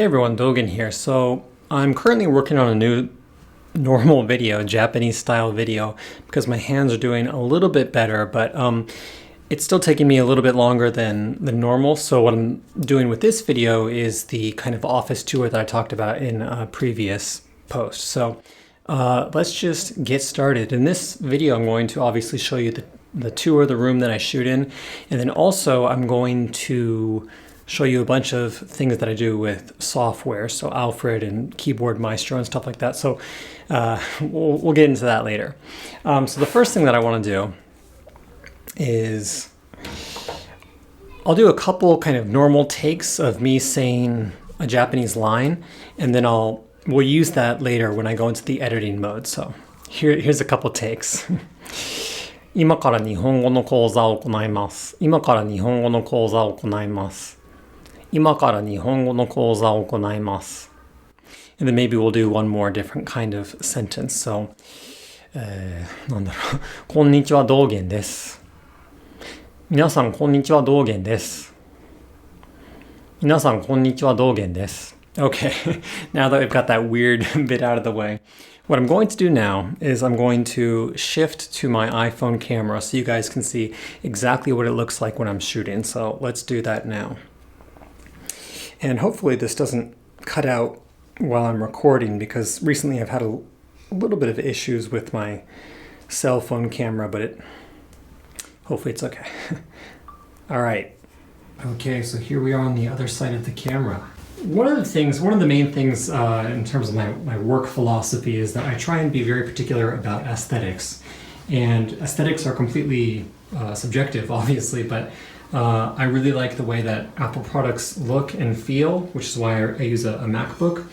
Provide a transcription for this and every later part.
Hey everyone, Dogen here. So I'm currently working on a new normal video, Japanese style video, because my hands are doing a little bit better, but it's still taking me a little bit longer than the normal. So what I'm doing with this video is the kind of office tour that I talked about in a previous post. So let's just get started. In this video, I'm going to obviously show you the tour of the room that I shoot in, and then also I'm going to show you a bunch of things that I do with software, so Alfred and keyboard Maestro and stuff like that. So we'll get into that later. So the first thing that I want to do is I'll do a couple kind of normal takes of me saying a Japanese line, and then we'll use that later when I go into the editing mode. So here's a couple takes. 今から日本語の講座を行います。今から日本語の講座を行います。今から日本語の講座を行います。And then maybe we'll do one more different kind of sentence. So, なんだろう。こんにちは、道元です。皆さん、こんにちは、道元です。皆さん、こんにちは、道元です。Okay, now that we've got that weird bit out of the way, what I'm going to do now is I'm going to shift to my iPhone camera so you guys can see exactly what it looks like when I'm shooting. So let's do that now. And hopefully this doesn't cut out while I'm recording, because recently I've had a little bit of issues with my cell phone camera, but hopefully it's okay. All right. Okay, so here we are on the other side of the camera. One of the main things in terms of my work philosophy is that I try and be very particular about aesthetics. And aesthetics are completely subjective, obviously, but I really like the way that Apple products look and feel, which is why I use a MacBook.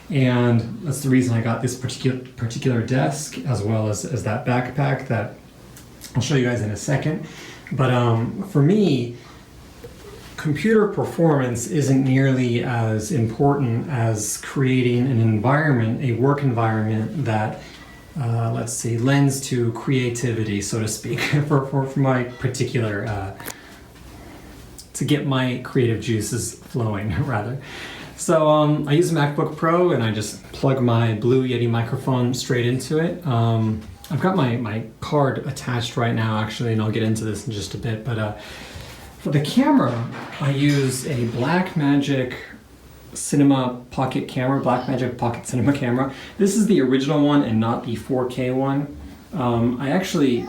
And that's the reason I got this particular desk, as well as that backpack that I'll show you guys in a second. But for me, computer performance isn't nearly as important as creating an environment, a work environment that, lends to creativity, so to speak, for my particular, to get my creative juices flowing, rather. So I use a MacBook Pro, and I just plug my Blue Yeti microphone straight into it. I've got my card attached right now, actually, and I'll get into this in just a bit, but for the camera, I use a Blackmagic Cinema Pocket camera, Blackmagic Pocket Cinema camera. This is the original one and not the 4K one. I actually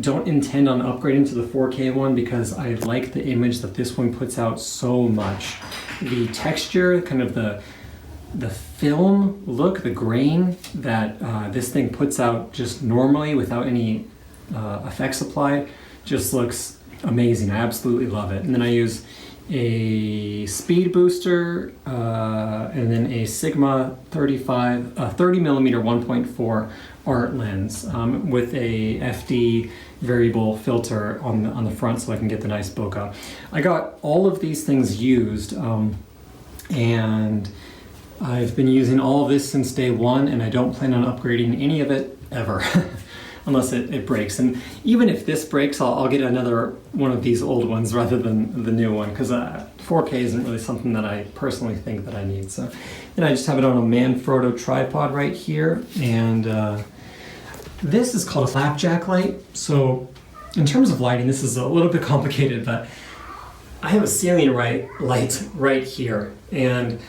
don't intend on upgrading to the 4K one because I like the image that this one puts out so much. The texture, kind of the film look, the grain that this thing puts out just normally without any effects applied, just looks amazing. I absolutely love it. And then I use a speed booster and then a Sigma 30 millimeter 1.4 art lens with a FD variable filter on the front so I can get the nice bokeh. I got all of these things used and I've been using all of this since day one, and I don't plan on upgrading any of it ever. Unless it breaks. And even if this breaks, I'll get another one of these old ones rather than the new one, because 4K isn't really something that I personally think that I need. So, and I just have it on a Manfrotto tripod right here, and this is called a flapjack light. So in terms of lighting, this is a little bit complicated, but I have a ceiling light right here, and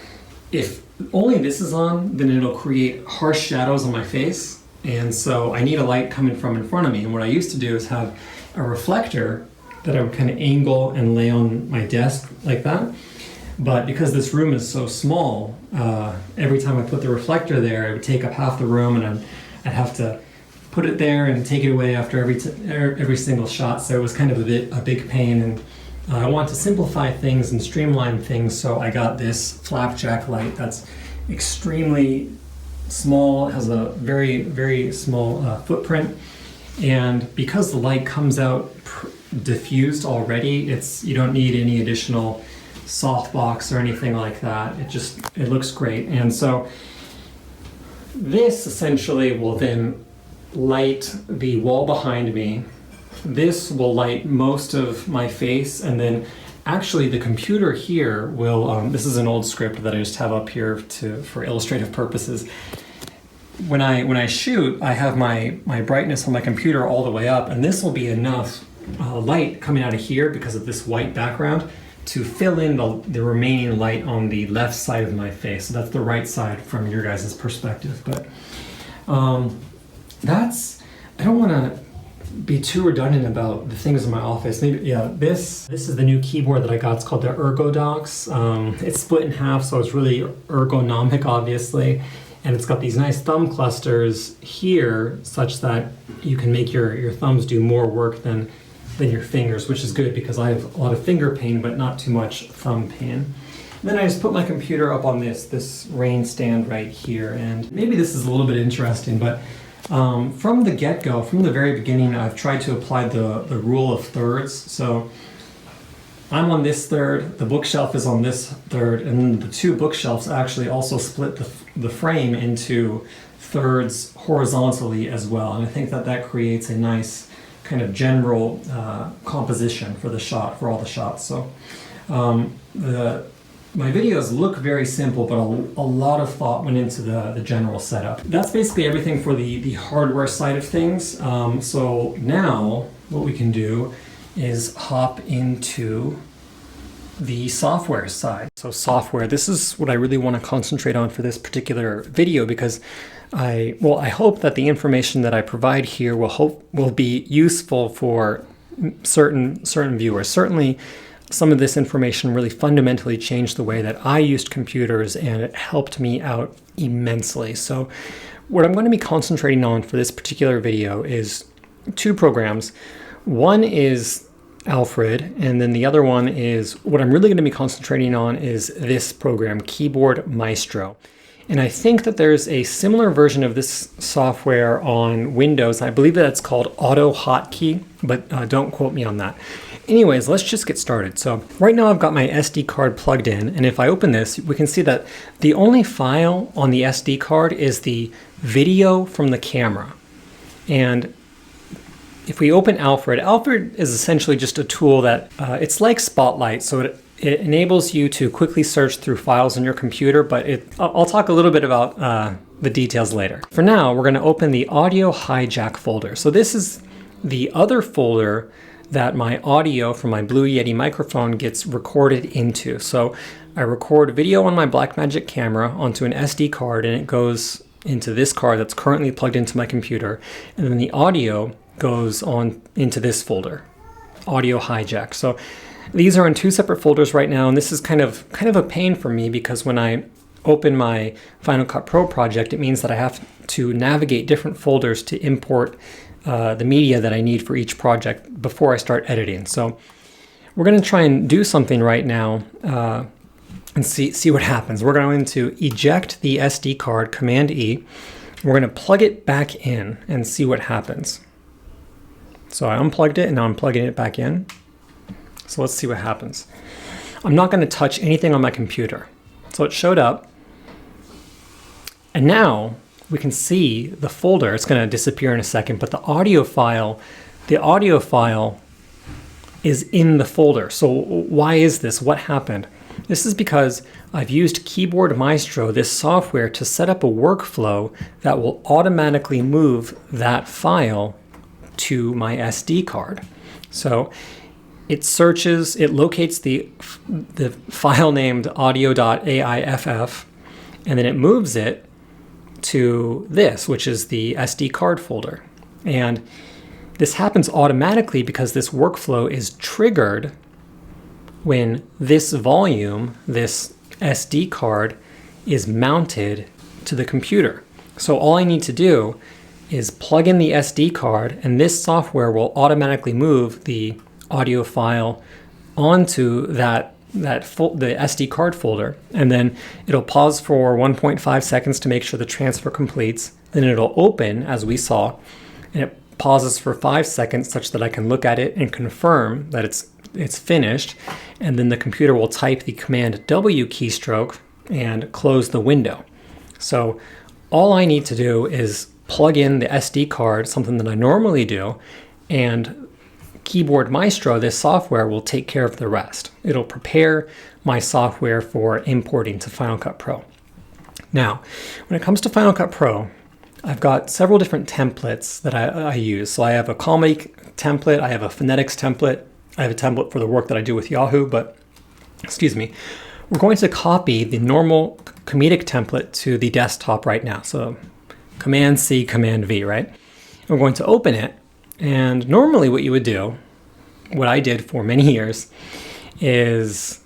if only this is on, then it'll create harsh shadows on my face. And so I need a light coming from in front of me. And what I used to do is have a reflector that I would kind of angle and lay on my desk like that. But because this room is so small, every time I put the reflector there, it would take up half the room, and I'd have to put it there and take it away after every single shot. So it was kind of a big pain. And I want to simplify things and streamline things. So I got this flapjack light that's extremely small, has a very, very small footprint, and because the light comes out diffused already, you don't need any additional softbox or anything like that. It looks great. And so this essentially will then light the wall behind me. This will light most of my face, and then Actually, the computer here will, this is an old script that I just have up here for illustrative purposes. When I shoot, I have my brightness on my computer all the way up, and this will be enough light coming out of here because of this white background to fill in the remaining light on the left side of my face. So that's the right side from your guys' perspective. But I don't want to be too redundant about the things in my office. Maybe, yeah, this is the new keyboard that I got. It's called the ErgoDox. It's split in half, so it's really ergonomic, obviously. And it's got these nice thumb clusters here, such that you can make your thumbs do more work than your fingers, which is good because I have a lot of finger pain, but not too much thumb pain. And then I just put my computer up on this rain stand right here. And maybe this is a little bit interesting, but from the get-go, from the very beginning, I've tried to apply the rule of thirds. So I'm on this third, the bookshelf is on this third, and the two bookshelves actually also split the frame into thirds horizontally as well. And I think that creates a nice kind of general composition for the shot, for all the shots. So my videos look very simple, but a lot of thought went into the general setup. That's basically everything for the hardware side of things. So now what we can do is hop into the software side. So software, this is what I really want to concentrate on for this particular video, because I hope that the information that I provide here will be useful for certain viewers. Certainly some of this information really fundamentally changed the way that I used computers, and it helped me out immensely. So what I'm going to be concentrating on for this particular video is two programs. One is Alfred, and then the other one is, what I'm really going to be concentrating on is this program, Keyboard Maestro. And I think that there's a similar version of this software on Windows. I believe that it's called Auto Hotkey, but don't quote me on that. Anyways, let's just get started. So right now I've got my SD card plugged in, and if I open this, we can see that the only file on the SD card is the video from the camera. And if we open Alfred, Alfred is essentially just a tool that, it's like Spotlight, so it enables you to quickly search through files on your computer, but I'll talk a little bit about the details later. For now, we're going to open the Audio Hijack folder. So this is the other folder that my audio from my Blue Yeti microphone gets recorded into. So I record video on my Blackmagic camera onto an SD card, and it goes into this card that's currently plugged into my computer, and then the audio goes on into this folder, Audio Hijack. So these are in two separate folders right now, and this is kind of a pain for me because when I open my Final Cut Pro project, it means that I have to navigate different folders to import the media that I need for each project before I start editing. So we're going to try and do something right now and see what happens. We're going to eject the SD card, Command E. We're going to plug it back in and see what happens. So I unplugged it, and now I'm plugging it back in. So let's see what happens. I'm not going to touch anything on my computer. So it showed up. And now we can see the folder. It's going to disappear in a second, but the audio file is in the folder. So why is this? What happened? This is because I've used Keyboard Maestro, this software, to set up a workflow that will automatically move that file to my SD card. So it searches, it locates the file named audio.aiff, and then it moves it to this, which is the SD card folder. And this happens automatically because this workflow is triggered when this volume, this SD card, is mounted to the computer. So all I need to do is plug in the SD card, and this software will automatically move the audio file onto the SD card folder, and then it'll pause for 1.5 seconds to make sure the transfer completes. Then it'll open, as we saw, and it pauses for 5 seconds such that I can look at it and confirm that it's finished, and then the computer will type the Command W keystroke and close the window. So all I need to do is plug in the SD card, something that I normally do, and Keyboard Maestro, this software, will take care of the rest. It'll prepare my software for importing to Final Cut Pro. Now, when it comes to Final Cut Pro, I've got several different templates that I use. So I have a comedy template, I have a phonetics template, I have a template for the work that I do with Yahoo, but excuse me, we're going to copy the normal comedic template to the desktop right now. So Command C, Command V, right? We're going to open it, and normally what you would do, what I did for many years, is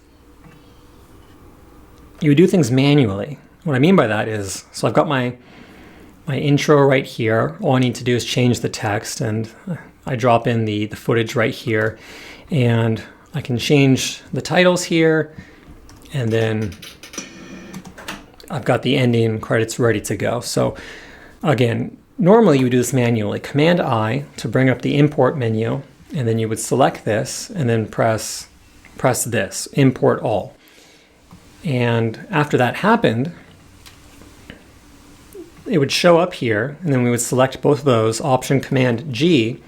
you would do things manually. What I mean by that is, so I've got my intro right here. All I need to do is change the text, and I drop in the footage right here, and I can change the titles here, and then I've got the ending credits ready to go. So again, normally you would do this manually. Command I to bring up the import menu, and then you would select this and then press this, import all. And after that happened, it would show up here, and then we would select both of those, Option Command G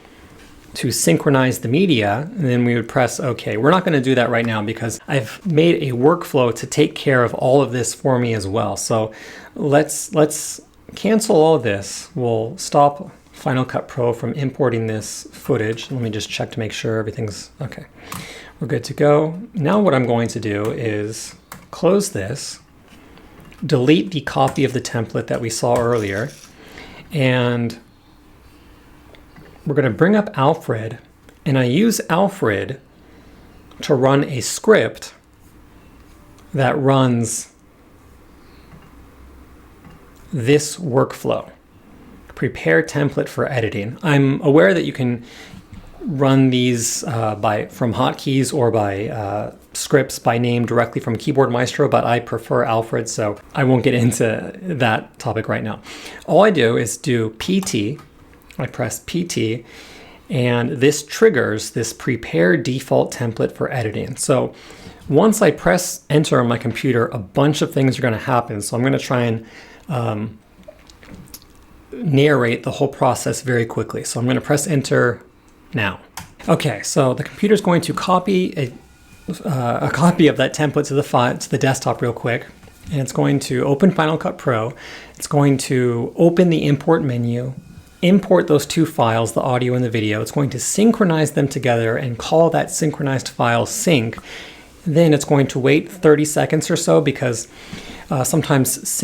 to synchronize the media, and then we would press OK. We're not going to do that right now because I've made a workflow to take care of all of this for me as well. So let's cancel all of this. We'll stop Final Cut Pro from importing this footage. Let me just check to make sure everything's okay. We're good to go. Now what I'm going to do is close this, delete the copy of the template that we saw earlier, and we're going to bring up Alfred, and I use Alfred to run a script that runs this workflow. Prepare template for editing. I'm aware that you can run these from hotkeys or by scripts by name directly from Keyboard Maestro, but I prefer Alfred, so I won't get into that topic right now. All I do is do PT. I press PT, and this triggers this prepare default template for editing. So once I press enter on my computer, a bunch of things are going to happen. So I'm going to try and narrate the whole process very quickly. So I'm going to press enter now. Okay, so the computer is going to copy a copy of that template to the desktop real quick, and it's going to open Final Cut Pro. It's going to open the import menu, import those two files, the audio and the video. It's going to synchronize them together and call that synchronized file sync. Then it's going to wait 30 seconds or so because sometimes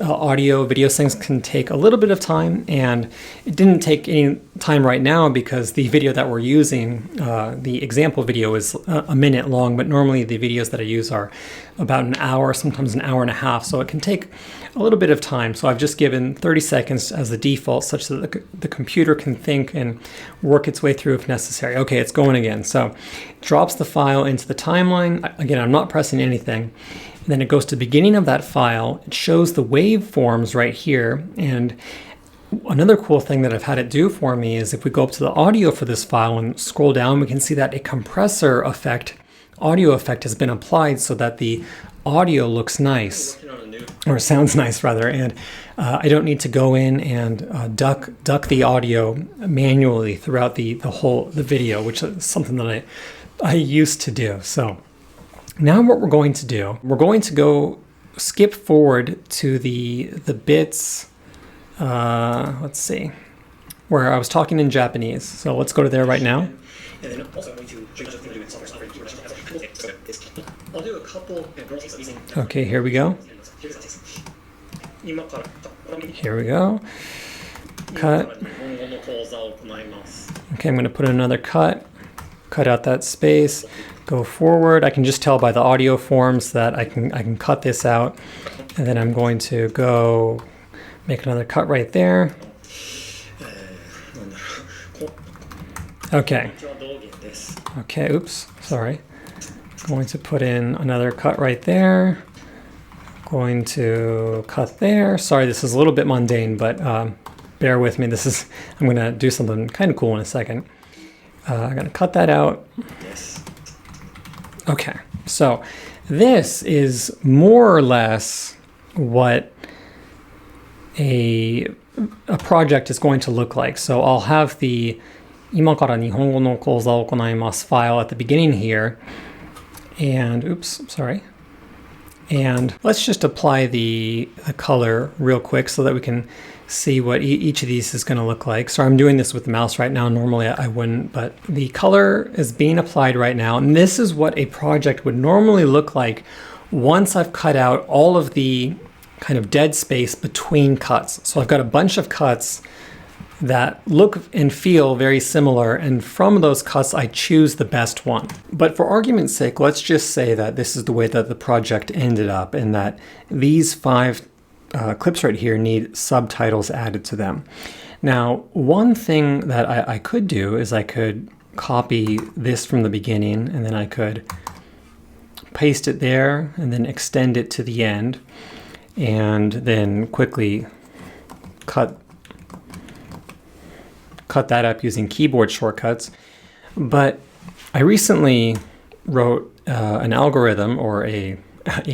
audio video syncs can take a little bit of time, and it didn't take any time right now because the video that we're using, the example video, is a minute long, but normally the videos that I use are about an hour, sometimes an hour and a half, so it can take a little bit of time. So I've just given 30 seconds as the default such that the computer can think and work its way through if necessary. Okay, it's going again. So it drops the file into the timeline. Again, I'm not pressing anything. And then it goes to the beginning of that file. It shows the waveforms right here. And another cool thing that I've had it do for me is if we go up to the audio for this file and scroll down, we can see that a compressor effect, audio effect, has been applied so that the audio looks nice, or sounds nice rather, and I don't need to go in and duck the audio manually throughout the video, which is something that I used to do. So now what we're going to do, we're going to go skip forward to the bits, let's see, where I was talking in Japanese. So let's go to there right now. And then also I'm going to I'll do a couple. Okay, here we go. Here we go. Cut. Okay, I'm going to put in another cut. Cut out that space. Go forward. I can just tell by the audio forms that I can cut this out. And then I'm going to go make another cut right there. Okay. Okay, oops, sorry. Going to put in another cut right there. Going to cut there. Sorry, this is a little bit mundane, but bear with me. I'm going to do something kind of cool in a second. I'm going to cut that out. Okay, so this is more or less what a project is going to look like. So I'll have the 今から日本語の講座を行います file at the beginning here. And, oops, sorry. And let's just apply the color real quick so that we can see what each of these is going to look like. So I'm doing this with the mouse right now. Normally I wouldn't, but the color is being applied right now. And this is what a project would normally look like once I've cut out all of the kind of dead space between cuts. So I've got a bunch of cuts that look and feel very similar, and from those cuts I choose the best one. But for argument's sake, let's just say that this is the way that the project ended up, and that these 5 clips right here need subtitles added to them. Now, one thing that I could do is I could copy this from the beginning, and then I could paste it there, and then extend it to the end, and then quickly cut that up using keyboard shortcuts. But I recently wrote an algorithm, or a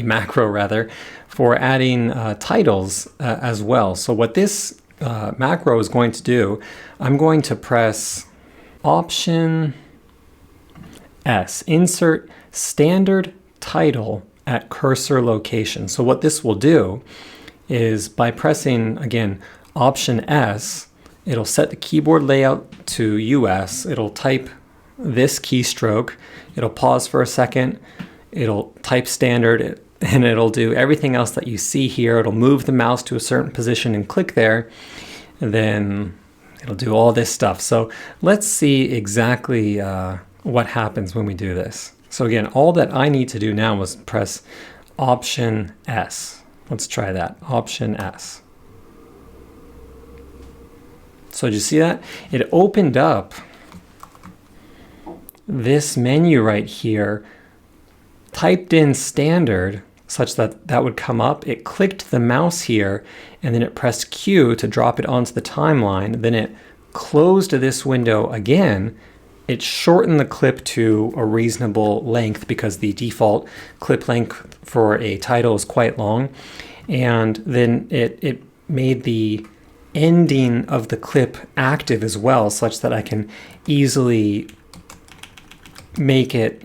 macro rather, for adding titles as well. So what this macro is going to do, I'm going to press Option S, insert standard title at cursor location. So what this will do is, by pressing again Option S, it'll set the keyboard layout to US, it'll type this keystroke, it'll pause for a second, it'll type standard, and it'll do everything else that you see here. It'll move the mouse to a certain position and click there, and then it'll do all this stuff. So let's see exactly what happens when we do this. So again, all that I need to do now is press Option S. Let's try that, Option S. So did you see that? It opened up this menu right here, typed in standard such that that would come up. It clicked the mouse here, and then it pressed Q to drop it onto the timeline. Then it closed this window again. It shortened the clip to a reasonable length because the default clip length for a title is quite long. And then it made the ending of the clip active as well, such that I can easily make it,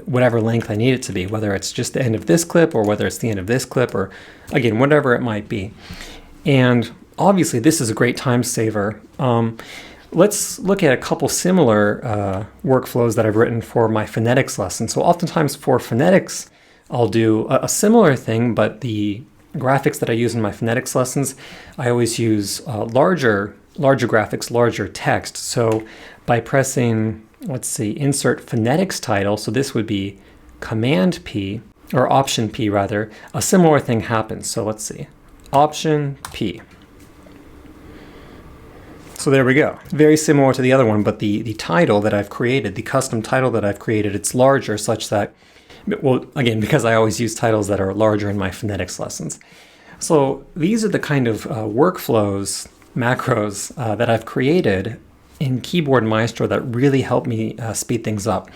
whatever length I need it to be, whether it's just the end of this clip or whether it's the end of this clip, or again, whatever it might be. And obviously this is a great time saver. Let's look at a couple similar workflows that I've written for my phonetics lesson. So oftentimes for phonetics, I'll do a similar thing, but the graphics that I use in my phonetics lessons, I always use larger graphics, larger text. So by pressing, let's see, insert phonetics title, so this would be Command P, or Option P rather, a similar thing happens. So let's see, Option P. So there we go. Very similar to the other one, but the title that I've created, the custom title that I've created, it's larger such that, well, again, because I always use titles that are larger in my phonetics lessons. So these are the kind of workflows, macros that I've created in Keyboard Maestro that really help me speed things up.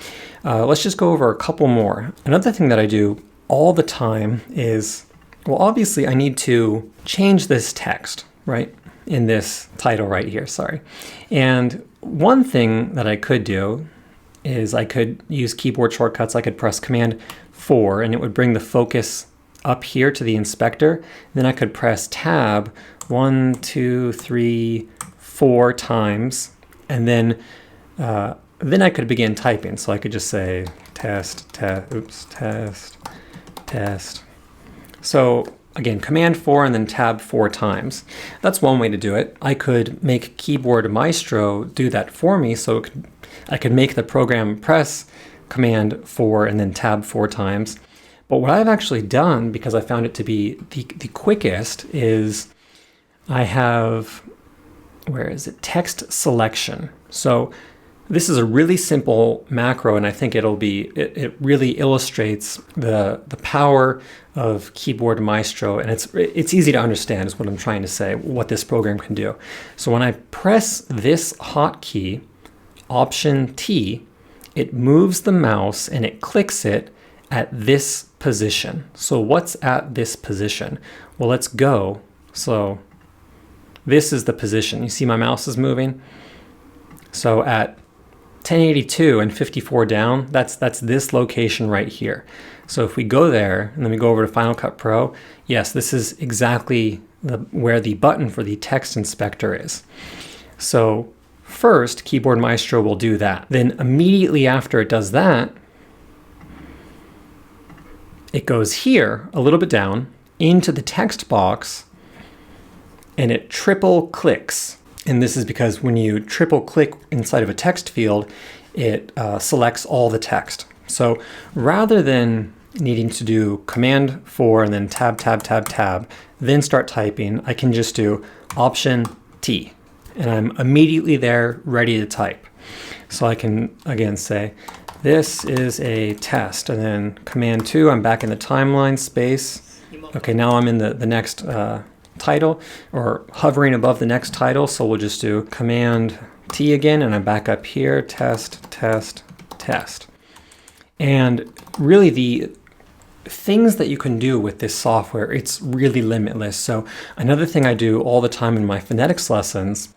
Let's just go over a couple more. Another thing that I do all the time is, well, obviously I need to change this text, right? In this title right here, sorry. And one thing that I could do is I could use keyboard shortcuts. I could press Command 4 and it would bring the focus up here to the inspector. Then I could press Tab 1, 2, 3, 4 times, and then I could begin typing. So I could just say test, test. So again, Command 4 and then Tab 4 times. That's one way to do it. I could make Keyboard Maestro do that for me, so I could make the program press Command 4 and then Tab 4 times. But what I've actually done, because I found it to be the quickest, is I have, where is it? Text selection. So this is a really simple macro, and I think it really illustrates the power of Keyboard Maestro, and it's easy to understand is what I'm trying to say, what this program can do. So when I press this hotkey, Option T, it moves the mouse and it clicks it at this position. So what's at this position? Well, let's go. So this is the position. You see my mouse is moving? So at 1082 and 54 down, that's this location right here. So if we go there and then we go over to Final Cut Pro, yes, this is exactly where the button for the text inspector is. So first, Keyboard Maestro will do that. Then immediately after it does that, it goes here, a little bit down, into the text box, and it triple clicks. And this is because when you triple click inside of a text field, it selects all the text. So rather than needing to do Command 4 and then tab, tab, tab, tab, then start typing, I can just do Option T. And I'm immediately there, ready to type. So I can, again, say, this is a test, and then Command 2, I'm back in the timeline space. Okay, now I'm in the next title, or hovering above the next title, so we'll just do Command T again, and I'm back up here, test, test, test. And really the things that you can do with this software, it's really limitless. So another thing I do all the time in my phonetics lessons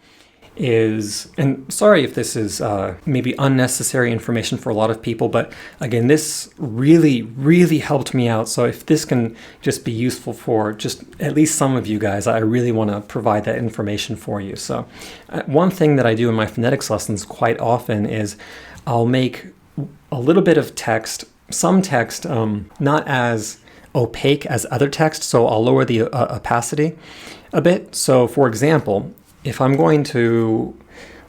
is, and sorry if this is maybe unnecessary information for a lot of people, but again, this really helped me out. So if this can just be useful for just at least some of you guys, I really want to provide that information for you. So one thing that I do in my phonetics lessons quite often is I'll make a little bit of text, some text, not as opaque as other text, so I'll lower the opacity a bit. So for example, if I'm going to,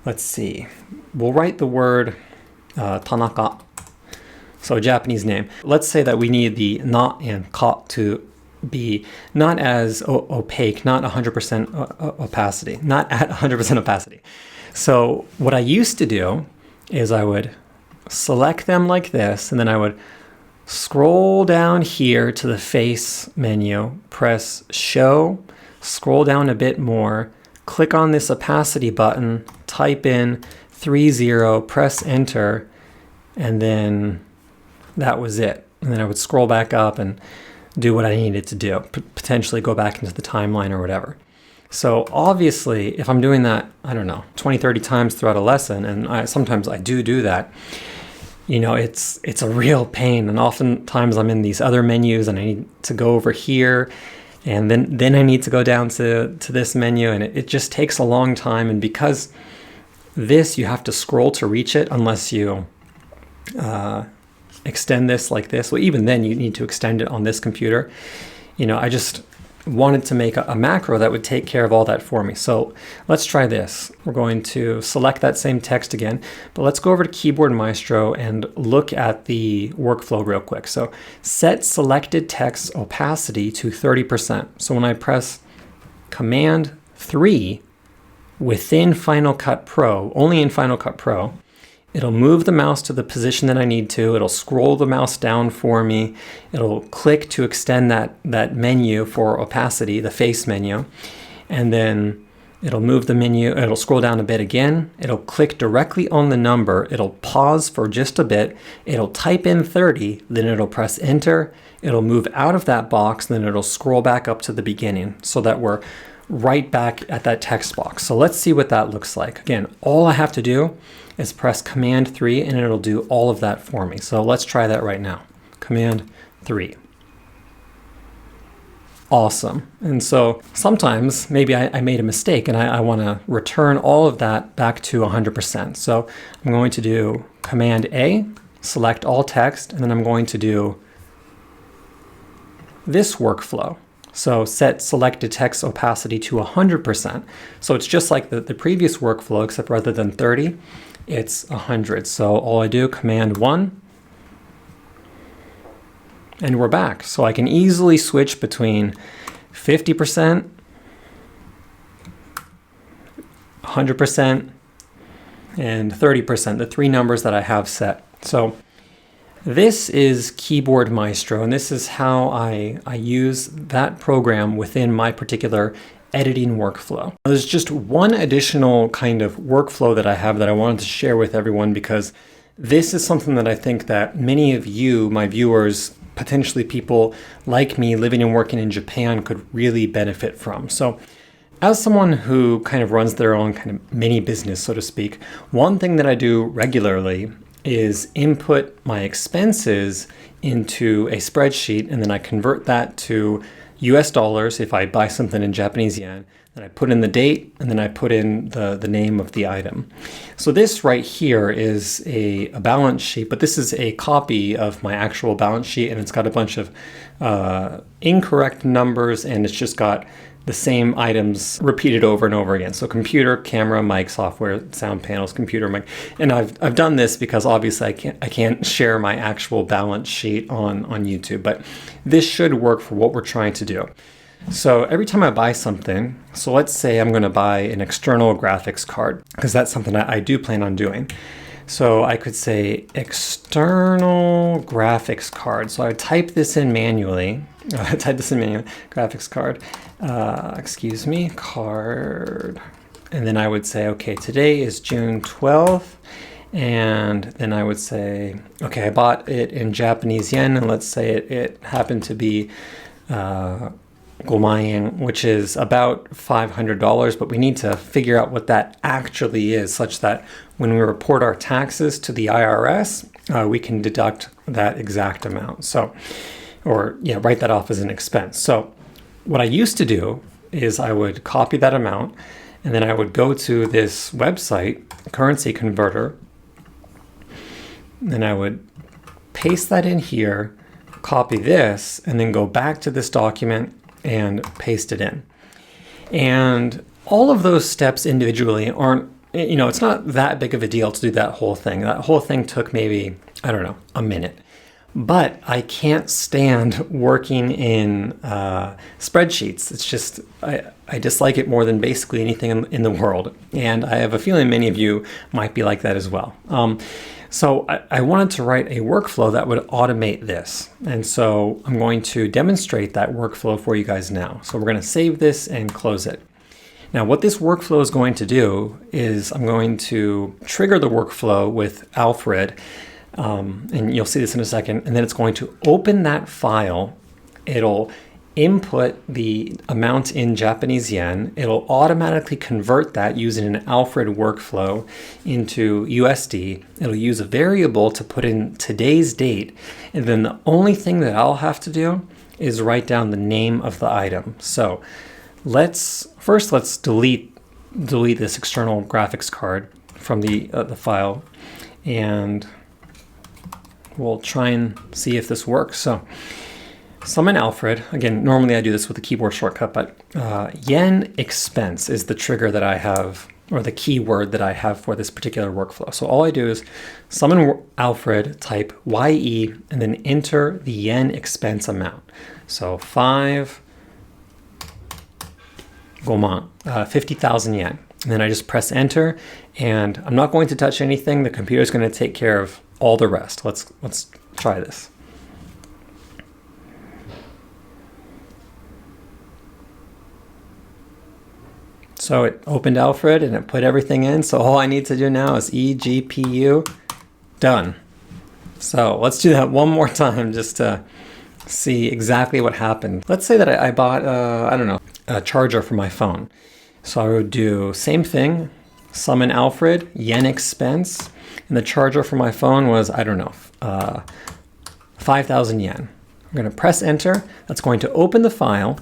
let's see, we'll write the word Tanaka, so a Japanese name. Let's say that we need the na and ka to be not as opaque, not 100% opacity, not at 100% opacity. So what I used to do is I would select them like this, and then I would scroll down here to the face menu, press show, scroll down a bit more, click on this opacity button, type in 30, press enter, and then that was it. And then I would scroll back up and do what I needed to do, potentially go back into the timeline or whatever. So obviously, if I'm doing that, I don't know, 20, 30 times throughout a lesson, and sometimes I do that, you know, it's a real pain. And oftentimes I'm in these other menus and I need to go over here, and then I need to go down to this menu, and it just takes a long time. And because this, you have to scroll to reach it unless you extend this like this. Well, even then you need to extend it on this computer. You know, I just wanted to make a macro that would take care of all that for me. So let's try this. We're going to select that same text again, but let's go over to Keyboard Maestro and look at the workflow real quick. So set selected text opacity to 30%. So when I press Command 3 within Final Cut Pro, only in Final Cut Pro, it'll move the mouse to the position that I need to. It'll scroll the mouse down for me. It'll click to extend that menu for opacity, the face menu. And then it'll move the menu. It'll scroll down a bit again. It'll click directly on the number. It'll pause for just a bit. It'll type in 30. Then it'll press enter. It'll move out of that box. Then it'll scroll back up to the beginning so that we're right back at that text box. So let's see what that looks like. Again, all I have to do is press Command 3 and it'll do all of that for me. So let's try that right now. Command 3. Awesome. And so sometimes maybe I made a mistake and I want to return all of that back to 100%. So I'm going to do Command A, select all text, and then I'm going to do this workflow. So set selected text opacity to 100%. So it's just like the previous workflow, except rather than 30, it's 100. So all I do, Command 1, and we're back. So I can easily switch between 50%, 100%, and 30%, the three numbers that I have set. So this is Keyboard Maestro, and this is how I use that program within my particular editing workflow. There's just one additional kind of workflow that I have that I wanted to share with everyone, because this is something that I think that many of you, my viewers, potentially people like me living and working in Japan, could really benefit from. So as someone who kind of runs their own kind of mini business, so to speak, one thing that I do regularly is input my expenses into a spreadsheet, and then I convert that to US dollars if I buy something in Japanese yen. Then I put in the date, and then I put in the name of the item. So this right here is a balance sheet, but this is a copy of my actual balance sheet, and it's got a bunch of incorrect numbers, and it's just got the same items repeated over and over again. So computer, camera, mic, software, sound panels, computer, mic. And I've done this because obviously I can't share my actual balance sheet on YouTube, but this should work for what we're trying to do. So every time I buy something, so let's say I'm going to buy an external graphics card, because that's something I do plan on doing. So I could say external graphics card. So I would type this in manually. Graphics card. Card. And then I would say, okay, today is June 12th. And then I would say, okay, I bought it in Japanese yen, and let's say it happened to be 5,000 yen, which is about $500, but we need to figure out what that actually is, such that when we report our taxes to the IRS, we can deduct that exact amount. So, write that off as an expense. So what I used to do is I would copy that amount, and then I would go to this website, currency converter, and then I would paste that in here, copy this, and then go back to this document and paste it in. And all of those steps individually aren't, it's not that big of a deal to do that whole thing. That whole thing took maybe, a minute. But I can't stand working in spreadsheets. It's just, I dislike it more than basically anything in the world. And I have a feeling many of you might be like that as well. So I wanted to write a workflow that would automate this. And so I'm going to demonstrate that workflow for you guys now. So we're going to save this and close it. Now what this workflow is going to do is I'm going to trigger the workflow with Alfred, and you'll see this in a second, and then it's going to open that file. It'll input the amount in Japanese yen. It'll automatically convert that using an Alfred workflow into USD. It'll use a variable to put in today's date, and then the only thing that I'll have to do is write down the name of the item. So let's delete this external graphics card from the file, and we'll try and see if this works. So summon Alfred. Again, normally I do this with a keyboard shortcut, but yen expense is the trigger that I have, or the keyword that I have for this particular workflow. So all I do is summon Alfred, type YE, and then enter the yen expense amount. So 50,000 yen. And then I just press enter, and I'm not going to touch anything. The computer's going to take care of all the rest. Let's try this. So it opened Alfred and it put everything in. So all I need to do now is eGPU, done. So let's do that one more time just to see exactly what happened. Let's say that I bought, a charger for my phone. So I would do same thing, summon Alfred, yen expense, and the charger for my phone was, 5,000 yen. I'm going to press enter. That's going to open the file.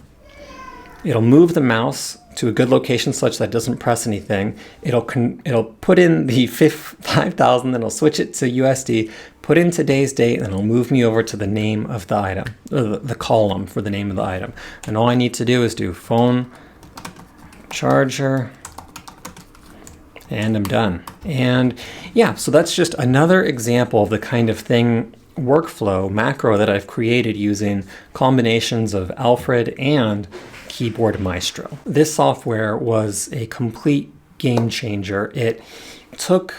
It'll move the mouse to a good location such that it doesn't press anything. It'll put in the 5,000, then it'll switch it to USD, put in today's date, and it'll move me over to the name of the item, the column for the name of the item. And all I need to do is do phone, charger, and I'm done. And yeah, so that's just another example of the kind of workflow macro that I've created using combinations of Alfred and Keyboard Maestro. This software was a complete game changer. It took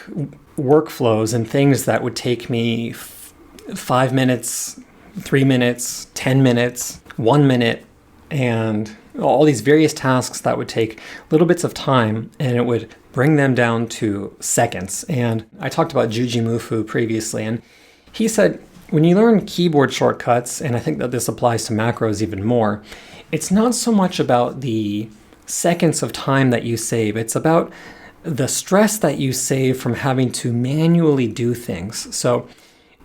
workflows and things that would take me 5 minutes, 3 minutes, 10 minutes, 1 minute, and all these various tasks that would take little bits of time, and it would bring them down to seconds. And I talked about Juji Mufu previously, and he said, when you learn keyboard shortcuts, and I think that this applies to macros even more, it's not so much about the seconds of time that you save. It's about the stress that you save from having to manually do things. So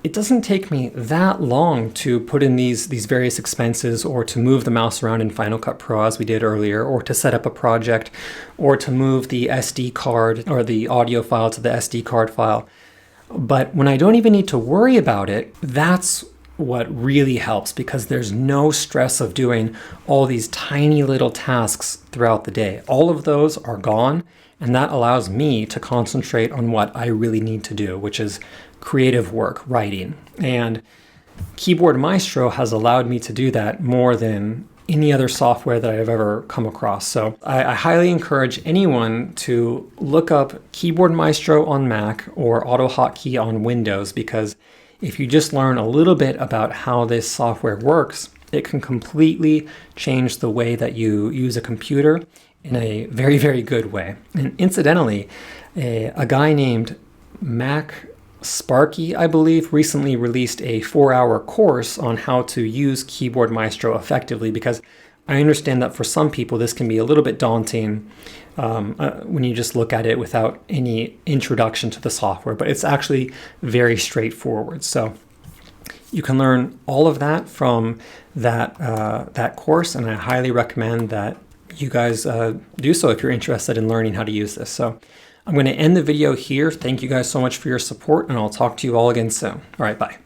it doesn't take me that long to put in these various expenses, or to move the mouse around in Final Cut Pro as we did earlier, or to set up a project, or to move the SD card or the audio file to the SD card file. But when I don't even need to worry about it, that's what really helps, because there's no stress of doing all these tiny little tasks throughout the day. All of those are gone, and that allows me to concentrate on what I really need to do, which is creative work, writing. And Keyboard Maestro has allowed me to do that more than any other software that I've ever come across. So I highly encourage anyone to look up Keyboard Maestro on Mac or AutoHotkey on Windows, because if you just learn a little bit about how this software works, it can completely change the way that you use a computer in a very, very good way. And incidentally, a guy named Mac Sparky, I believe, recently released a 4-hour course on how to use Keyboard Maestro effectively, because I understand that for some people this can be a little bit daunting when you just look at it without any introduction to the software, but it's actually very straightforward. So you can learn all of that from that course, and I highly recommend that you guys do so if you're interested in learning how to use this. So I'm going to end the video here. Thank you guys so much for your support, and I'll talk to you all again soon. All right, bye.